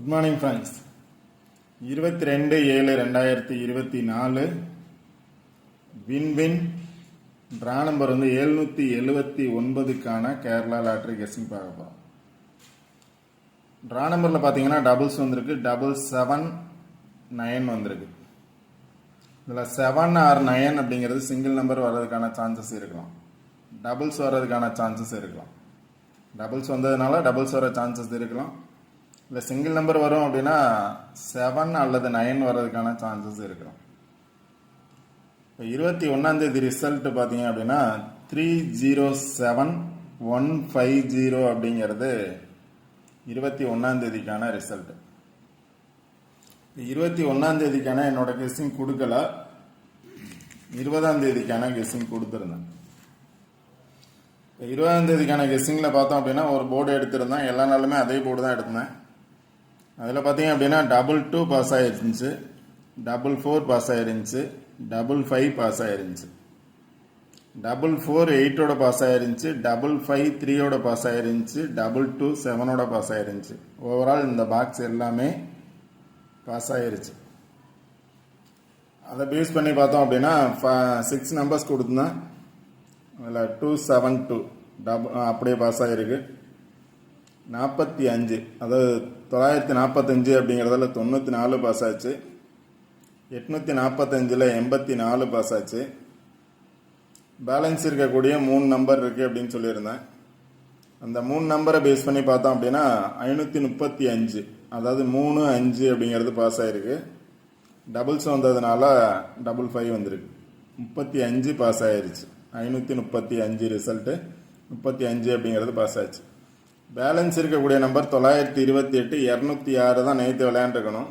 Good morning friends. 22/7/2024 win draw number 779க்கான Kerala lottery guessing பார்க்க போகிறோம். ட்ரா நம்பரில் பார்த்தீங்கன்னா டபுள்ஸ் வந்திருக்கு, 779 வந்திருக்கு. இதில் 7 ஆர் 9 அப்படிங்கிறது சிங்கிள் நம்பர் வர்றதுக்கான சான்சஸ் இருக்கலாம், டபுள்ஸ் வர்றதுக்கான சான்சஸ் இருக்கலாம். டபுள்ஸ் வந்ததுனால டபுள்ஸ் வர சான்சஸ் இருக்கலாம், இல்லை சிங்கிள் நம்பர் வரும் அப்படின்னா 7 அல்லது 9 வர்றதுக்கான சான்சஸ் இருக்கலாம். இப்போ 21 ரிசல்ட் பார்த்தீங்க அப்படின்னா 307150 அப்படிங்கிறது 21 ரிசல்ட். 21 என்னோட கெஸ்ஸிங் கொடுக்கல, 20 கெஸ்ஸிங் கொடுத்துருந்தேன். 20 கெஸ்ஸிங்கில் பார்த்தோம் அப்படின்னா ஒரு போர்டு எடுத்திருந்தேன், எல்லா நாளுமே அதே போர்டு தான் எடுத்தேன். அதில் பார்த்தீங்க அப்படின்னா 22 பாஸ் ஆகிருந்துச்சு, 44 பாஸ் ஆகிருந்துச்சு, 55 பாஸ் ஆகிருந்துச்சு, 44 8ஓட பாஸ் ஆகிருந்துச்சு, 55 3ஓட பாஸ் ஆகிருந்துச்சு, 22 7ஓட பாஸ் ஆகிருந்துச்சு. ஓவரால் இந்த பாக்ஸ் எல்லாமே பாஸ் ஆகிருச்சு. அதை பேஸ் பண்ணி பார்த்தோம் அப்படின்னா 6 நம்பர்ஸ் கொடுத்துருந்தேன். அதில் 272 அப்படியே பாஸ் ஆகிருக்கு. 45 அதாவது 945 அப்படிங்கிறதுல 94 பாஸ் ஆச்சு. 845 84 பாஸ் ஆச்சு. பேலன்ஸ் இருக்கக்கூடிய 3 நம்பர் இருக்குது அப்படின்னு சொல்லியிருந்தேன். அந்த 3 நம்பரை பேஸ் பண்ணி பார்த்தோம் அப்படின்னா 535 அதாவது 3 5 அப்படிங்கிறது பாஸ் ஆகிருக்கு. டபுள்ஸ் வந்ததுனால 55 வந்திருக்கு, 35 பாஸ் ஆகிருச்சு. 535 ரிசல்ட்டு 35 அப்படிங்கிறது பாஸ் ஆச்சு. பேலன்ஸ் இருக்கக்கூடிய நம்பர் 928 206 தான் நேற்று விளையாண்டுருக்கணும்.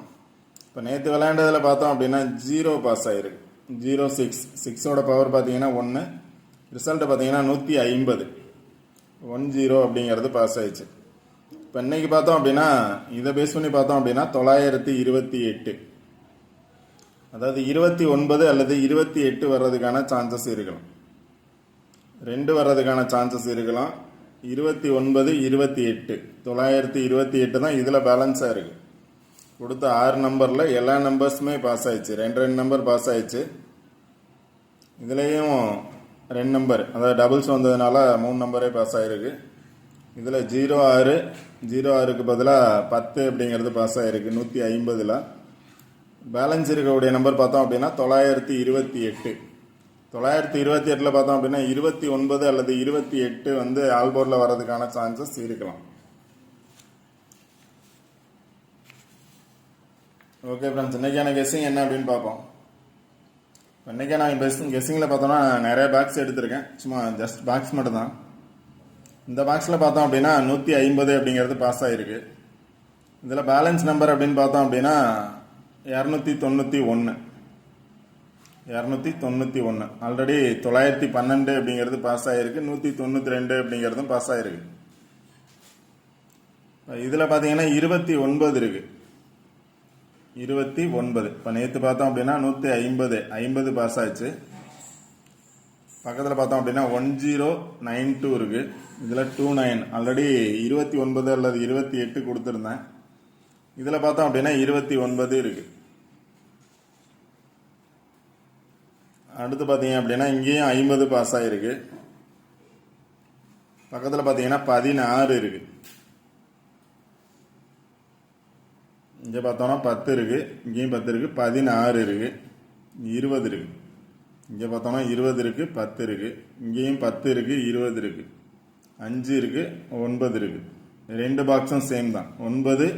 இப்போ நேற்று விளையாண்டதில் பார்த்தோம் அப்படின்னா 0 பாஸ் ஆகிருக்கு. 06 6ஓட பவர் பார்த்தீங்கன்னா 1, ரிசல்ட்டு பார்த்தீங்கன்னா 150 10 அப்படிங்கிறது பாஸ் ஆயிடுச்சு. இப்போ இன்னைக்கு பார்த்தோம் அப்படின்னா இதை பேஸ் பண்ணி பார்த்தோம் அப்படின்னா 928 அதாவது 29 அல்லது 28 வர்றதுக்கான சான்சஸ் இருக்கலாம், 2 வர்றதுக்கான சான்சஸ் இருக்கலாம். 29 28 928 தான் இதில் பேலன்ஸாக இருக்குது. கொடுத்த 6 நம்பரில் எல்லா நம்பர்ஸுமே பாஸ் ஆயிடுச்சு, 2 நம்பர் பாஸ் ஆயிடுச்சு. இதுலேயும் 2 நம்பர் அதாவது டபுள்ஸ் வந்ததுனால 3 நம்பரே பாஸ் ஆகிருக்கு. இதில் 06க்கு பதிலாக 10 அப்படிங்கிறது பாஸ் ஆகிருக்கு 150. பேலன்ஸ் இருக்கக்கூடிய நம்பர் பார்த்தோம் அப்படின்னா 928. 928 பார்த்தோம் அப்படின்னா 29 அல்லது 28 வந்து ஆல்போர்டில் வர்றதுக்கான சான்சஸ் இருக்கலாம். ஓகே ஃப்ரெண்ட்ஸ், இன்றைக்கான கெஸ்ஸிங் என்ன அப்படின்னு பார்ப்போம். இன்றைக்கான கெஸ்ஸிங்கில் பார்த்தோம்னா நிறைய பாக்ஸ் எடுத்திருக்கேன், சும்மா ஜஸ்ட் பாக்ஸ் மட்டும் தான். இந்த பாக்ஸில் பார்த்தோம் அப்படின்னா 150 அப்படிங்கிறது பாஸ் ஆகிருக்கு. இதில் பேலன்ஸ் நம்பர் அப்படின்னு பார்த்தோம் அப்படின்னா 291 ஆல்ரெடி 912 அப்படிங்கிறது பாஸ் ஆகிருக்கு, 192 அப்படிங்கிறதும் பாஸ் ஆகிருக்கு. இதில் பார்த்தீங்கன்னா 29 இருக்கு, 29 இப்போ நேற்று பார்த்தோம் அப்படின்னா 150 பாஸ் ஆச்சு. பக்கத்தில் பார்த்தோம் அப்படின்னா 1092 இருக்கு, இதில் 29 ஆல்ரெடி 29 அல்லது 28 கொடுத்துருந்தேன். இதில் பார்த்தோம் அப்படின்னா 29 இருக்கு. அடுத்து பார்த்தீங்க அப்படின்னா இங்கேயும் 50 பாஸ் ஆகிருக்கு. பக்கத்தில் பார்த்தீங்கன்னா 16 இருக்கு. இங்கே பார்த்தோம்னா 10 இருக்கு, இங்கேயும் 10 இருக்கு, 16 இருக்கு, 20 இருக்கு. இங்கே பார்த்தோம்னா 20 இருக்கு, 10 இருக்கு, இங்கேயும் 10 இருக்கு, 20 இருக்கு, 5 இருக்கு, 9 இருக்கு. 2 பாக்ஸும் சேம் தான், 9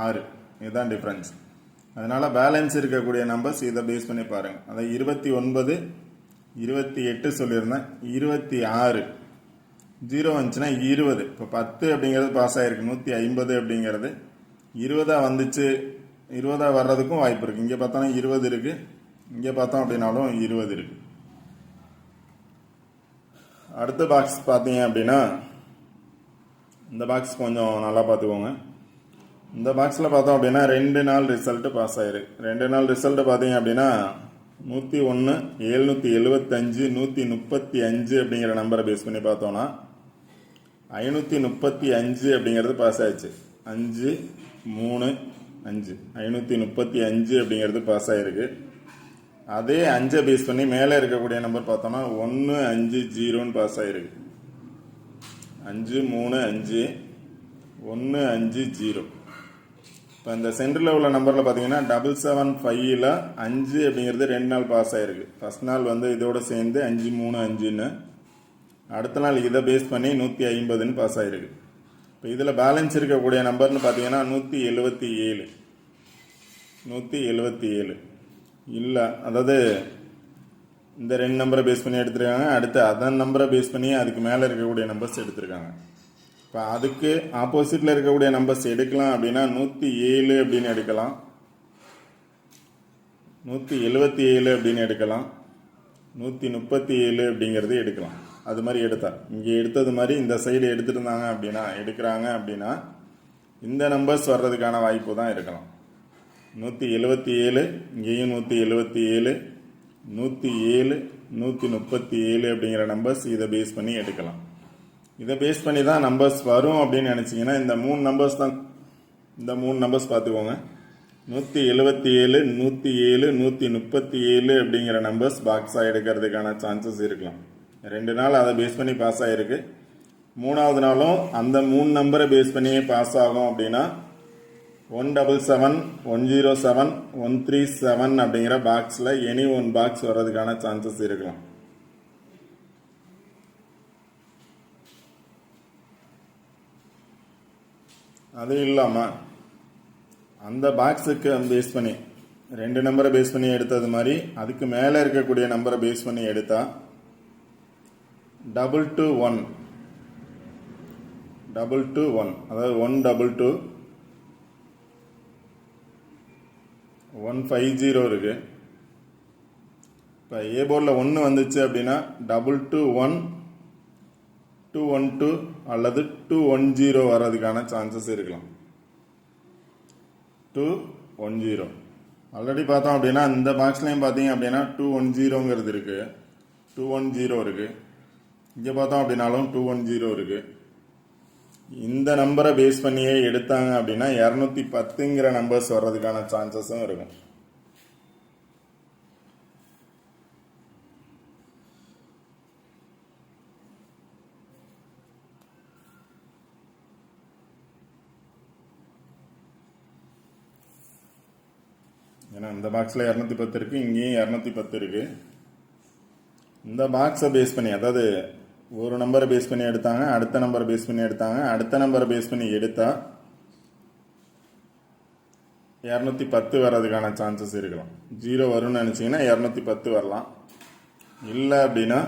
6 இதுதான் டிஃப்ரென்ஸ். அதனால் பேலன்ஸ் இருக்கக்கூடிய நம்பர்ஸ் இதை பேஸ் பண்ணி பாருங்கள். அதாவது 29 28 சொல்லியிருந்தேன், 26 0 வந்துச்சுன்னா 20. இப்போ 10 அப்படிங்கிறது பாஸ் ஆகிருக்கு, 150 அப்படிங்கிறது 20 வந்துச்சு, 20 வர்றதுக்கும் வாய்ப்பு இருக்குது. இங்கே பார்த்தோன்னா 20 இருக்குது, இங்கே பார்த்தோம் அப்படின்னாலும் 20 இருக்குது. அடுத்த பாக்ஸ் பார்த்தீங்க அப்படின்னா இந்த பாக்ஸ் கொஞ்சம் நல்லா பார்த்துக்கோங்க. இந்த பாக்ஸில் பார்த்தோம் அப்படின்னா 2 நாள் ரிசல்ட்டு பாஸ் ஆகிருக்கு. 2 நாள் ரிசல்ட்டு பார்த்தீங்க அப்படின்னா 101 775 135 அப்படிங்கிற நம்பரை பேஸ் பண்ணி பார்த்தோன்னா 535 அப்படிங்கிறது பாஸ் ஆயிடுச்சு. 5 3 5 535 அப்படிங்கிறது பாஸ் ஆகிருக்கு. அதே 5 பேஸ் பண்ணி மேலே இருக்கக்கூடிய நம்பர் பார்த்தோம்னா 150ன்னு பாஸ் ஆகிருக்கு. 5 3 5 150. இப்போ இந்த சென்டரில் உள்ள நம்பரில் பார்த்தீங்கன்னா 775ல் 5 அப்படிங்கிறது 2 நாள் பாஸ் ஆகிருக்கு. ஃபஸ்ட் நாள் வந்து இதோட சேர்ந்து 5 3 5ன்னு, அடுத்த நாள் இதை பேஸ் பண்ணி 150ன்னு பாஸ் ஆகிருக்கு. இப்போ இதில் பேலன்ஸ் இருக்கக்கூடிய நம்பர்னு பார்த்தீங்கன்னா 177 இல்லை, அதாவது இந்த 2 நம்பரை பேஸ் பண்ணி எடுத்துருக்காங்க. அடுத்து அதன் நம்பரை பேஸ் பண்ணி அதுக்கு மேலே இருக்கக்கூடிய நம்பர்ஸ் எடுத்திருக்காங்க. இப்போ அதுக்கு ஆப்போசிட்டில் இருக்கக்கூடிய நம்பர்ஸ் எடுக்கலாம் அப்படின்னா 107 அப்படின்னு எடுக்கலாம், 177 அப்படின்னு எடுக்கலாம், 137 அப்படிங்கிறது எடுக்கலாம். அது மாதிரி எடுத்தா இங்கே எடுத்தது மாதிரி இந்த சைடு எடுத்துருந்தாங்க அப்படின்னா எடுக்கிறாங்க அப்படின்னா இந்த நம்பர்ஸ் வர்றதுக்கான வாய்ப்பு தான் இருக்கலாம். 177 இங்கேயும் 177 107 137 அப்படிங்கிற நம்பர்ஸ் இதை பேஸ் பண்ணி எடுக்கலாம். இதை பேஸ் பண்ணி தான் நம்பர்ஸ் வரும் அப்படின்னு நினச்சிங்கன்னா இந்த 3 நம்பர்ஸ் தான், இந்த 3 நம்பர்ஸ் பார்த்துக்கோங்க. 177 107 137 அப்படிங்கிற நம்பர்ஸ் பாக்ஸாக எடுக்கிறதுக்கான சான்சஸ் இருக்கலாம். 2 நாள் அதை பேஸ் பண்ணி பாஸ் ஆகிருக்கு. 3வது நாளும் அந்த 3 நம்பரை பேஸ் பண்ணியே பாஸ் ஆகும் அப்படின்னா 177 107 137 அப்படிங்கிற பாக்ஸில் எனி ஒன் பாக்ஸ் வர்றதுக்கான சான்சஸ் இருக்கலாம். அது இல்லாமல் அந்த பாக்ஸுக்கு பேஸ் பண்ணி 2 நம்பரை பேஸ் பண்ணி எடுத்தது மாதிரி அதுக்கு மேலே இருக்கக்கூடிய நம்பரை பேஸ் பண்ணி எடுத்தா 221 அதாவது 122 150 இருக்கு. இப்போ ஏ போர்டில் 1 வந்துச்சு அப்படின்னா 221 212 அல்லது 210 வர்றதுக்கான சான்சஸ் இருக்கலாம். 210 ஆல்ரெடி பார்த்தோம் அப்படின்னா இந்த பாக்ஸ்லையும் பார்த்தீங்க அப்படின்னா 210ங்கிறது இருக்கு, 210 இருக்கு. இங்கே பார்த்தோம் அப்படின்னாலும் 210 இருக்கு. இந்த நம்பரை பேஸ் பண்ணியே எடுத்தாங்க அப்படின்னா 210ங்கிற நம்பர்ஸ் வர்றதுக்கான சான்சஸும் இருக்கும். ஏன்னா இந்த பாக்ஸில் 210 இருக்குது, இங்கேயும் 210 இருக்குது. இந்த பாக்ஸை பேஸ் பண்ணி, அதாவது ஒரு நம்பரை பேஸ் பண்ணி எடுத்தாங்க, அடுத்த நம்பரை பேஸ் பண்ணி எடுத்தாங்க, அடுத்த நம்பரை பேஸ் பண்ணி எடுத்தா 210 வர்றதுக்கான சான்சஸ் இருக்கலாம். 0 வரும்னு நினச்சிங்கன்னா 210 வரலாம். இல்லை அப்படின்னா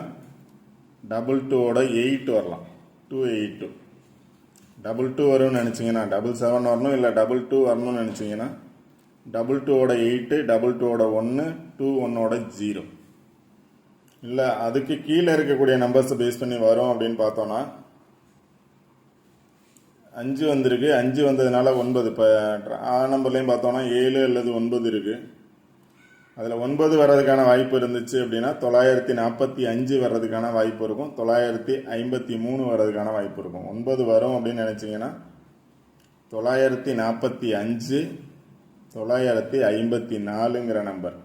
22 8 வரலாம், 282. 22 வரும்னு நினச்சிங்கன்னா 77 வரணும், இல்லை 22 வரணும்னு நினச்சிங்கன்னா 22 8 22 1 21 0. இல்லை அதுக்கு கீழே இருக்கக்கூடிய நம்பர்ஸை பேஸ் பண்ணி வரும் அப்படின்னு பார்த்தோன்னா 5 வந்திருக்கு, 5 வந்ததுனால 9. இப்போ நம்பர்லையும் பார்த்தோன்னா 7 அல்லது 9 இருக்குது. அதில் 9 வர்றதுக்கான வாய்ப்பு இருந்துச்சு அப்படின்னா 945 வர்றதுக்கான வாய்ப்பு இருக்கும், 953 வர்றதுக்கான வாய்ப்பு இருக்கும். 9 வரும் அப்படின்னு நினச்சிங்கன்னா 945 954ங்கிற நம்பர்,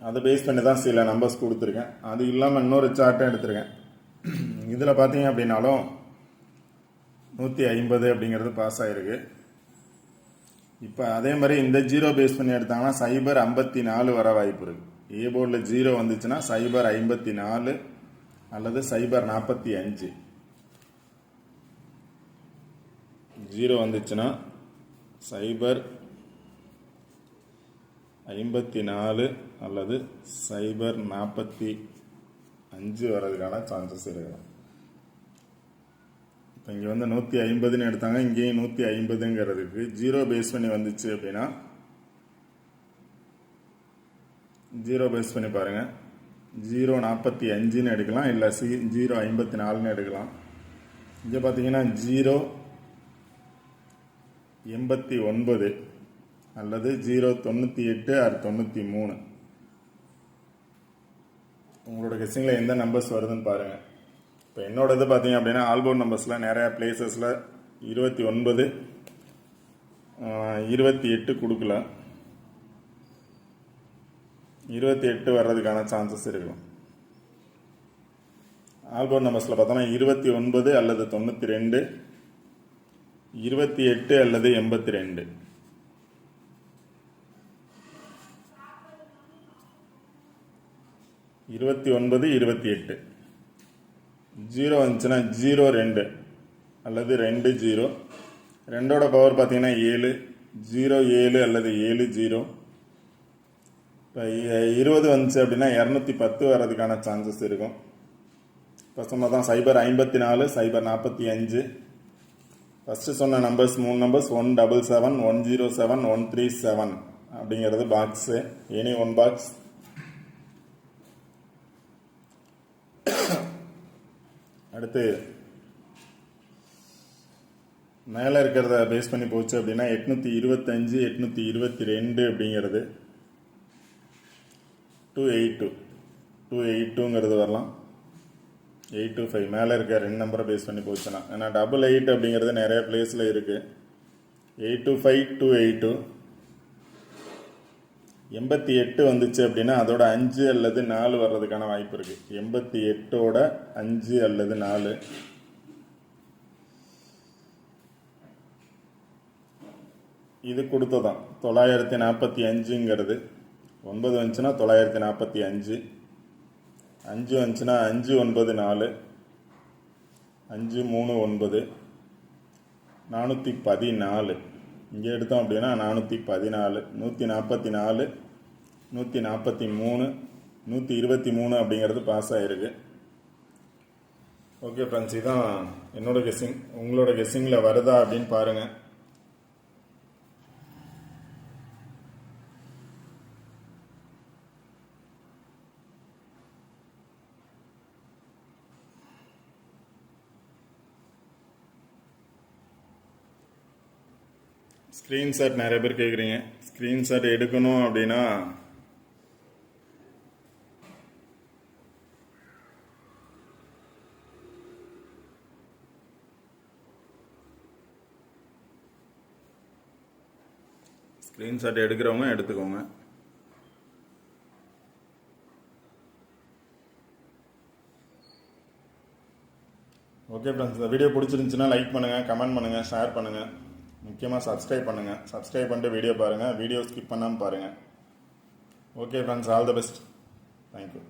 அதை பேஸ் பண்ணி தான் சில நம்பர்ஸ் கொடுத்துருக்கேன். அது இல்லாமல் இன்னொரு சார்ட்டும் எடுத்திருக்கேன். இதில் பார்த்தீங்க அப்படின்னாலும் 150 அப்படிங்கிறது பாஸ் ஆகிருக்கு. இப்போ அதே மாதிரி இந்த 0 பேஸ் பண்ணி எடுத்தாங்கன்னா 054 வர வாய்ப்பு இருக்குது. ஏ போர்டில் 0 வந்துச்சுன்னா 054 அல்லது 045. 0 வந்துச்சுன்னா 054 அல்லது 045 வர்றதுக்கான சான்சஸ் இருக்குது. இப்போ இங்கே வந்து 150ன்னு எடுத்தாங்க, இங்கேயும் 150ங்கிறதுக்கு 0 பேஸ் பண்ணி வந்துச்சு அப்படின்னா 0 பேஸ் பண்ணி பாருங்கள். 045ன்னு எடுக்கலாம், இல்லை 054ன்னு எடுக்கலாம். இங்கே பார்த்தீங்கன்னா 089 அல்லது 098 ஆர் 93. உங்களோட கெஸ்ஸிங்கில் எந்த நம்பர்ஸ் வருதுன்னு பாருங்கள். இப்போ என்னோடது பார்த்தீங்க அப்படின்னா ஆல்போர்ட் நம்பர்ஸில் நிறையா பிளேசஸில் 29 28 கொடுக்கல. 28 வர்றதுக்கான சான்சஸ் இருக்கும். ஆல்போர்ட் நம்பர்ஸில் பார்த்தோன்னா 29 அல்லது 92, 28 அல்லது 82. இருபத்தி 28 ஜீரோ வந்துச்சுன்னா 02 அல்லது 20. 2ஓட பவர் பார்த்தீங்கன்னா 7, 07 அல்லது 70. இப்போ 20 வந்துச்சு அப்படின்னா 210 வர்றதுக்கான சான்சஸ் இருக்கும். இப்போ சொன்னதான் 054, 045. ஃபஸ்ட்டு சொன்ன நம்பர்ஸ் 3 நம்பர்ஸ் 177, 107, 137 அப்படிங்கிறது பாக்ஸு. Any one box. அடுத்து மேலே இருக்கிறத பேஸ் பண்ணி போச்சு அப்படின்னா 825, 822 அப்படிங்கிறது 282 வரலாம். 825 மேலே இருக்க 2 நம்பரை பேஸ் பண்ணி போச்சுன்னா. ஏன்னா 88 அப்படிங்கிறது நிறைய பிளேஸில் இருக்குது. 825, 282. 88 வந்துச்சு அப்படின்னா அதோட 5 அல்லது 4 வர்றதுக்கான வாய்ப்பு இருக்குது. 88ஓட 5 அல்லது 4. இது கொடுத்ததான் 945ங்கிறது. 9 வந்துச்சுன்னா 945. 5 வந்துச்சுன்னா 5 9 4, 5 3 9, 414. இங்கே எடுத்தோம் அப்படின்னா 414, 144, 143, 123 அப்படிங்கிறது பாஸ் ஆகிருக்கு. ஓகே ஃப்ரெண்ட்ஸ், இதுதான் என்னோட கெஸ்ஸிங். உங்களோட கெஸ்ஸிங்கில் வருதா அப்படின்னு பாருங்கள். ஸ்க்ரீன்ஷாட் நிறைய பேர் கேட்குறீங்க. ஸ்க்ரீன்ஷாட் எடுக்கணும் அப்படின்னா ஸ்க்ரீன்ஷாட் எடுக்கிறவங்க எடுத்துக்கோங்க. ஓகே ஃப்ரெண்ட்ஸ், இந்த வீடியோ பிடிச்சிருந்துச்சுன்னா லைக் பண்ணுங்கள், கமெண்ட் பண்ணுங்கள், ஷேர் பண்ணுங்கள். முக்கியமாக சப்ஸ்கிரைப் பண்ணுங்கள். சப்ஸ்கிரைப் பண்ணிட்டு வீடியோ பாருங்கள். வீடியோ ஸ்கிப் பண்ணாமல் பாருங்கள். Okay friends, all the best. Thank you.